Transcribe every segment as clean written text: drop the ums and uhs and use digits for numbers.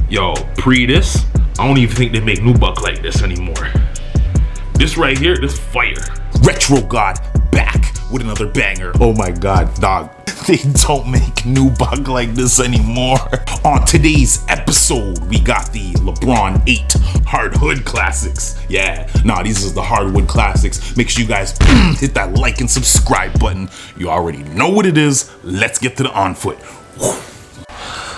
Yo, pre this, I don't even think they make nubuck like this anymore. This right here, this fire. Retro God back with another banger. Oh my god, dog. They don't make nubuck like this anymore. On today's episode, we got the Lebron 8 Harwood classics. Yeah, these are the Harwood classics. Make sure you guys hit that like and subscribe button. You already know what it is. Let's get to the on foot.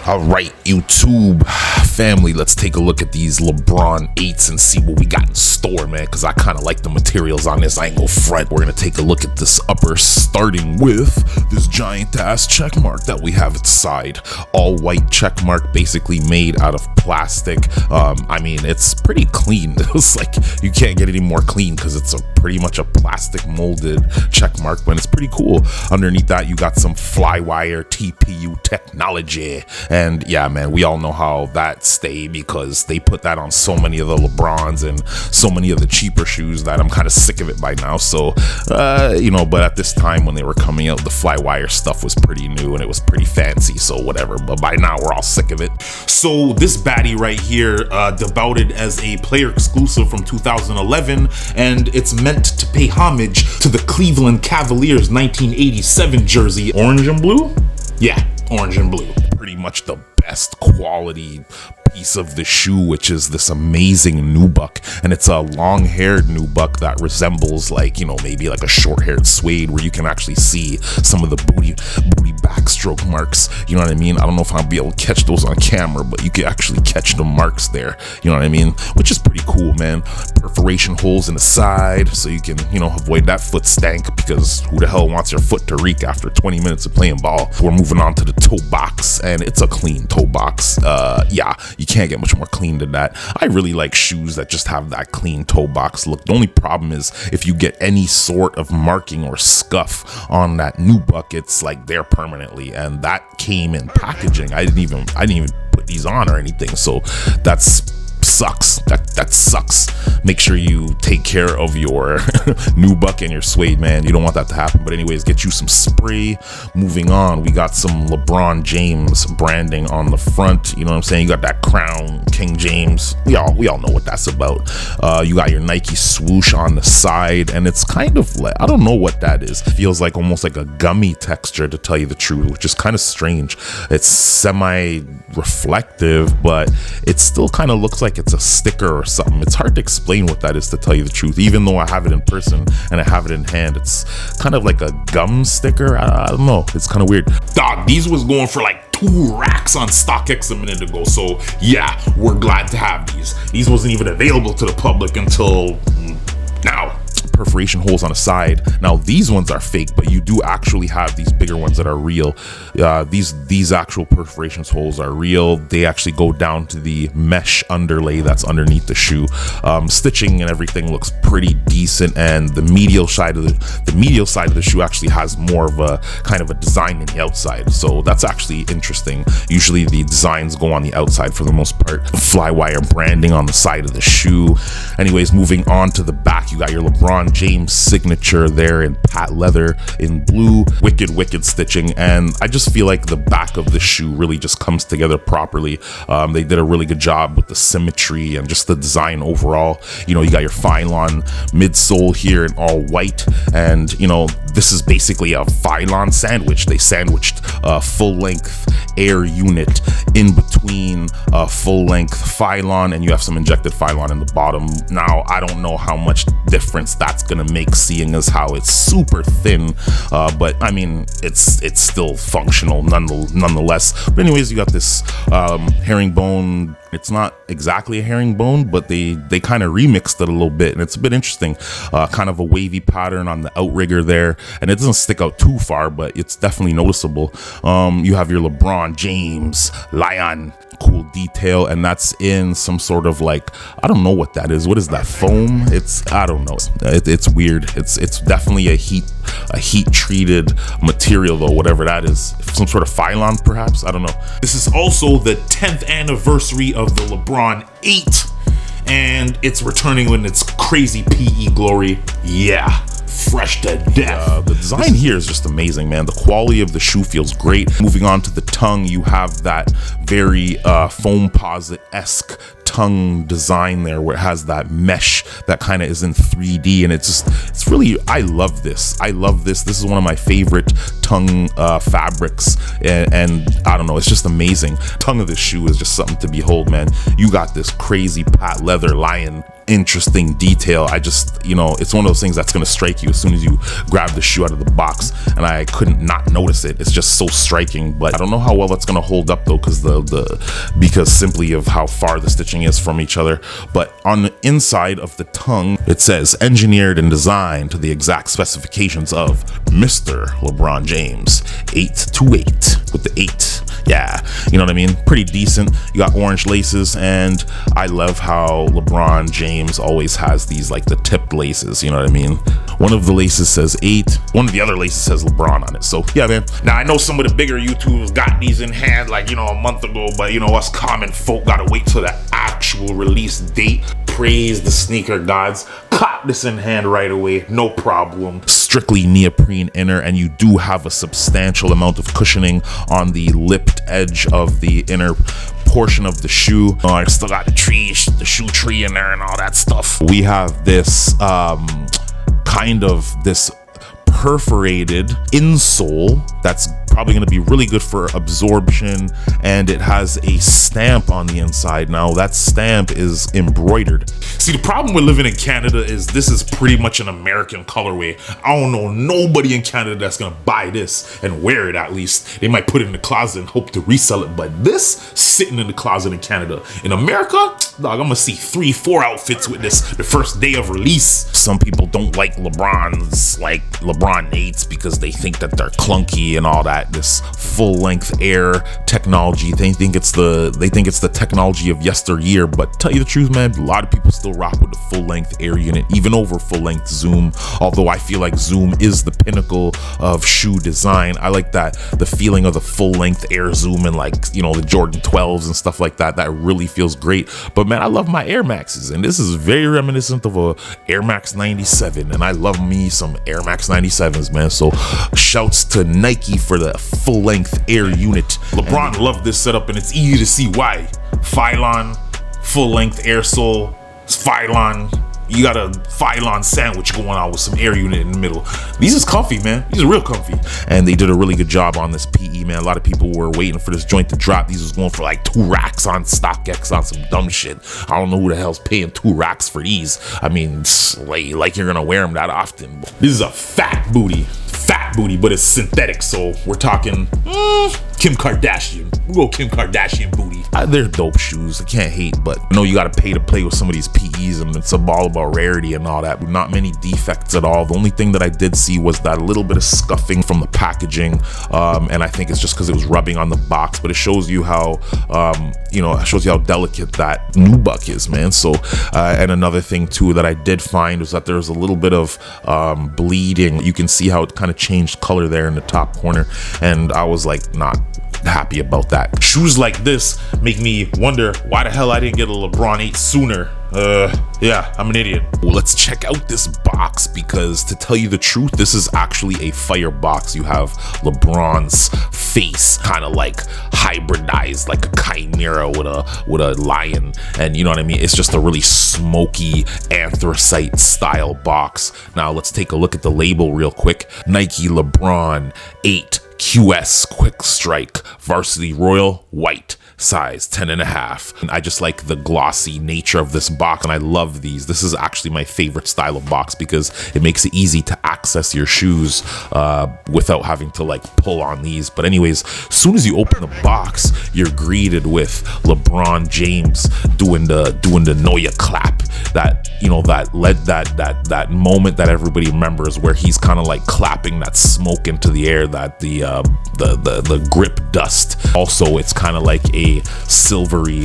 All right, YouTube family, let's take a look at these Lebron 8s and see what we got in store, man, because I kind of like the materials on this. I ain't gonna front. We're going to take a look at this upper, starting with this giant-ass check mark that we have inside. All-white check mark, basically made out of plastic. I mean, it's pretty clean. It's like, you can't get any more clean because it's pretty much a plastic molded check mark, but it's pretty cool. Underneath that, you got some Flywire TPU technology. And yeah, man, we all know how that stay because they put that on so many of the Lebrons and so many of the cheaper shoes that I'm kind of sick of it by now. So, but at this time when they were coming out, the Flywire stuff was pretty new and it was pretty fancy. So whatever, but by now we're all sick of it. So this baddie right here debuted as a player exclusive from 2011, and it's meant to pay homage to the Cleveland Cavaliers 1987 jersey. Orange and blue? Yeah, orange and blue. Pretty much the best quality piece of the shoe, which is this amazing nubuck, and it's a long-haired nubuck that resembles maybe like a short-haired suede, where you can actually see some of the booty backstroke marks. You know what I mean? I don't know if I'll be able to catch those on camera, but you can actually catch the marks there. You know what I mean? Which is pretty cool, man. Perforation holes in the side, so you can avoid that foot stank, because who the hell wants your foot to reek after 20 minutes of playing ball? We're moving on to the toe box, and it's a clean toe box. Yeah, you can't get much more clean than that. I really like shoes that just have that clean toe box look. The only problem is if you get any sort of marking or scuff on that nubuck, it's like there permanently, and that came in packaging. I didn't even put these on or anything, so that's sucks. That sucks. Make sure you take care of your nubuck and your suede, man. You don't want that to happen. But anyways, get you some spray. Moving on, we got some LeBron James branding on the front. You know what I'm saying? You got that crown, King James. We all know what that's about. You got your Nike swoosh on the side, and it's kind of like, I don't know what that is. It feels like almost like a gummy texture, to tell you the truth, which is kind of strange. It's semi-reflective, but it still kind of looks like it's a sticker or something. It's hard to explain what that is, to tell you the truth. Even though I have it in person and I have it in hand, it's kind of like a gum sticker. I don't know. It's kind of weird. Dog, these was going for like 2 racks on StockX a minute ago. So yeah, we're glad to have these. These wasn't even available to the public until now. Perforation holes on the side. Now these ones are fake, but you do actually have these bigger ones that are real. These actual perforation holes are real. They actually go down to the mesh underlay that's underneath the shoe. Stitching and everything looks pretty decent, and the medial side of the shoe actually has more of a kind of a design in the outside, so that's actually interesting. Usually the designs go on the outside for the most part. Flywire branding on the side of the shoe. Anyways, moving on to the back, you got your LeBron James signature there in pat leather in blue. Wicked stitching, and I just feel like the back of the shoe really just comes together properly. They did a really good job with the symmetry and just the design overall. You got your Phylon midsole here in all white, and this is basically a Phylon sandwich. They sandwiched a full-length air unit in between a full-length Phylon, and you have some injected Phylon in the bottom. Now I don't know how much difference that's gonna make, seeing as how it's super thin, but I mean it's still functional nonetheless. But anyways, you got this herringbone. It's not exactly a herringbone, but they kind of remixed it a little bit, and it's a bit interesting. Kind of a wavy pattern on the outrigger there, and it doesn't stick out too far, but it's definitely noticeable. You have your LeBron James Lion, cool detail, and that's in some sort of like, I don't know what that is. What is that, foam? I don't know. It's weird. It's definitely a heat treated material though, whatever that is. Some sort of Phylon perhaps, I don't know. This is also the 10th anniversary of the Lebron 8, and it's returning in its crazy PE glory. Yeah, fresh to death. The design here is just amazing, man. The quality of the shoe feels great. Moving on to the tongue, you have that very Foamposite-esque tongue design there, where it has that mesh that kind of is in 3D, and it's really, I love this. This is one of my favorite tongue fabrics, and I don't know, it's just amazing. Tongue of this shoe is just something to behold, man. You got this crazy patent leather lion, interesting detail. I just, it's one of those things that's going to strike you as soon as you grab the shoe out of the box, and I couldn't not notice it. It's just so striking. But I don't know how well that's going to hold up though, because simply of how far the stitching is from each other. But on the inside of the tongue, it says engineered and designed to the exact specifications of Mr. LeBron James, 828 with the 8. Yeah, you know what I mean? Pretty decent. You got orange laces, and I love how LeBron James always has these, like, the tipped laces, you know what I mean? One of the laces says 8, one of the other laces says LeBron on it. So yeah, man. Now I know some of the bigger YouTubers got these in hand like, a month ago, but us common folk gotta wait till the actual release date. Praise the sneaker gods. Caught this in hand right away, no problem. Strictly neoprene inner, and you do have a substantial amount of cushioning on the lipped edge of the inner portion of the shoe. I still got the shoe tree in there and all that stuff. We have this kind of this perforated insole that's probably going to be really good for absorption, and it has a stamp on the inside. Now that stamp is embroidered. See, the problem with living in Canada is this is pretty much an American colorway. I don't know nobody in Canada that's gonna buy this and wear it. At least they might put it in the closet and hope to resell it, but this sitting in the closet in Canada. In America, dog, I'm gonna see 3-4 outfits with this the first day of release. Some people don't like LeBron's, like LeBron 8s, because they think that they're clunky and all that. This full-length Air technology, they think it's the technology of yesteryear. But tell you the truth, man, a lot of people still rock with the full-length Air unit, even over full-length Zoom. Although I feel like Zoom is the pinnacle of shoe design. I like the feeling of the full-length Air Zoom and, like, the Jordan 12s and stuff like that. That really feels great. But man, I love my Air Maxes, and this is very reminiscent of a Air Max 97, and I love me some Air Max 97s, man. So shouts to Nike for the full-length Air unit. LeBron loved this setup, and it's easy to see why. Phylon, full-length Air sole, Phylon. You got a Phylon sandwich going on with some Air unit in the middle. These is comfy, man. These are real comfy. And they did a really good job on this PE, man. A lot of people were waiting for this joint to drop. These was going for like 2 racks on StockX on some dumb shit. I don't know who the hell's paying 2 racks for these. I mean, like you're gonna wear them that often. This is a fat booty, but it's synthetic. So we're talking Kim Kardashian. We'll go Kim Kardashian booty. They're dope shoes. I can't hate, but I know you got to pay to play with some of these PEs, and it's all about rarity and all that. Not many defects at all. The only thing that I did see was that a little bit of scuffing from the packaging, and I think it's just because it was rubbing on the box. But it shows you how, it shows you how delicate that nubuck is, man. So, and another thing too that I did find was that there was a little bit of bleeding. You can see how it kind of changed color there in the top corner, and I was like not happy about that. Shoes like this make me wonder why the hell I didn't get a LeBron 8 sooner. Yeah, I'm an idiot. Well, let's check out this box, because to tell you the truth, this is actually a fire box. You have LeBron's face kind of like hybridized like a chimera with a lion, and you know what I mean? It's just a really smoky anthracite style box. Now let's take a look at the label real quick. Nike LeBron 8 QS Quick Strike Varsity Royal White, size 10.5. And I just like the glossy nature of this box, and I love these. This is actually my favorite style of box because it makes it easy to access your shoes without having to like pull on these. But anyways, as soon as you open the box, you're greeted with LeBron James doing the Noya clap. That, you know, that moment that everybody remembers where he's kind of like clapping that smoke into the air, that the grip dust. Also, it's kind of like a silvery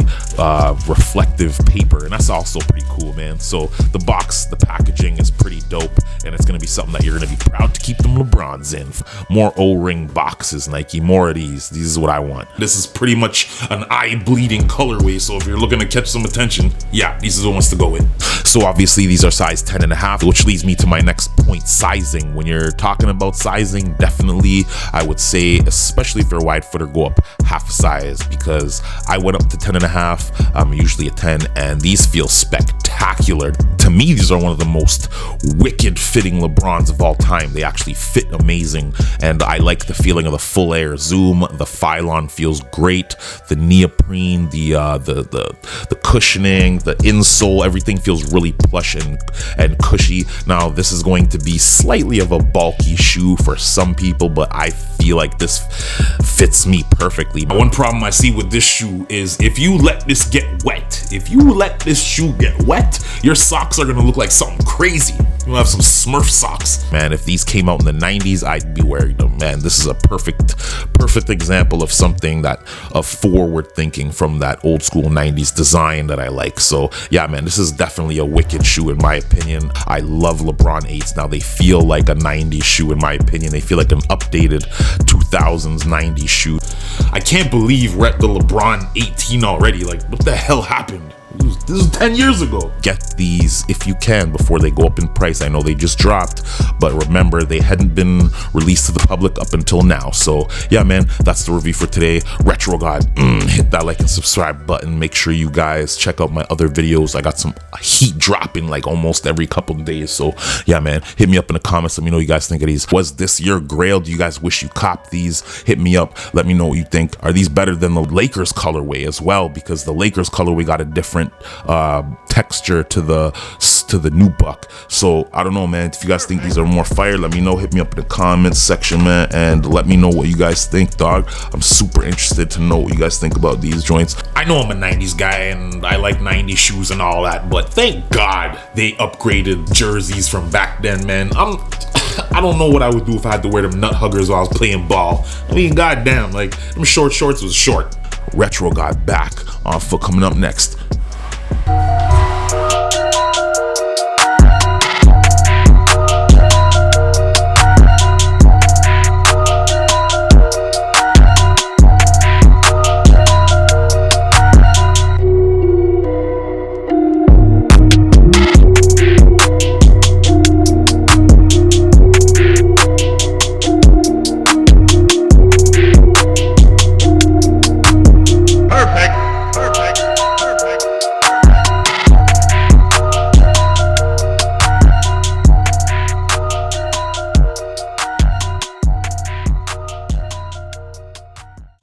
reflective paper, and that's also pretty cool, man. So the box, the packaging is pretty dope, and it's gonna be something that you're gonna be proud to keep them LeBrons in. More O-ring boxes, Nike, more of these is what I want. This is pretty much an eye-bleeding colorway, so if you're looking to catch some attention, yeah, these are the ones to go with. So obviously these are size 10.5, which leads me to my next point, sizing. When you're talking about sizing, definitely I would say, especially if you're a wide footer, go up half a size, because I went up to 10.5. I'm usually a 10, and these feel spectacular. To me, these are one of the most wicked fitting LeBrons of all time. They actually fit amazing, and I like the feeling of the full air zoom. The Phylon feels great. The neoprene, the cushioning, the insole, everything feels really plush and cushy. Now, this is going to be slightly of a bulky shoe for some people, but I feel like this fits me perfectly. One problem I see with this shoe is if you let this get wet, if you let this shoe get wet, your socks are gonna look like something crazy. You'll have some Smurf socks. Man, if these came out in the 90s, I'd be wearing them. Man, this is a perfect example of something of forward thinking from that old school 90s design that I like. So yeah, man, this is definitely a wicked shoe in my opinion. I love LeBron 8s. Now they feel like a 90s shoe in my opinion. They feel like an updated 2000s 90s shoe. I can't believe we're at the LeBron 18 already. Like, what the hell happened? This was 10 years ago. Get these if you can before they go up in price. I know they just dropped, but remember, they hadn't been released to the public up until now. So yeah, man, that's the review for today. Retro God, hit that like and subscribe button. Make sure you guys check out my other videos. I got some heat dropping like almost every couple of days. So yeah, man, hit me up in the comments. Let me know what you guys think of these. Was this your grail? Do you guys wish you copped these? Hit me up. Let me know what you think. Are these better than the Lakers colorway as well? Because the Lakers colorway got a different texture to the new buck. So I don't know, man. If you guys think these are more fire, let me know. Hit me up in the comments section, man, and let me know what you guys think, dog. I'm super interested to know what you guys think about these joints. I know I'm a 90s guy and I like 90s shoes and all that, but thank God they upgraded jerseys from back then, man. I don't know what I would do if I had to wear them nut huggers while I was playing ball. I mean, goddamn, like them short shorts was short. Retro God back on foot coming up next.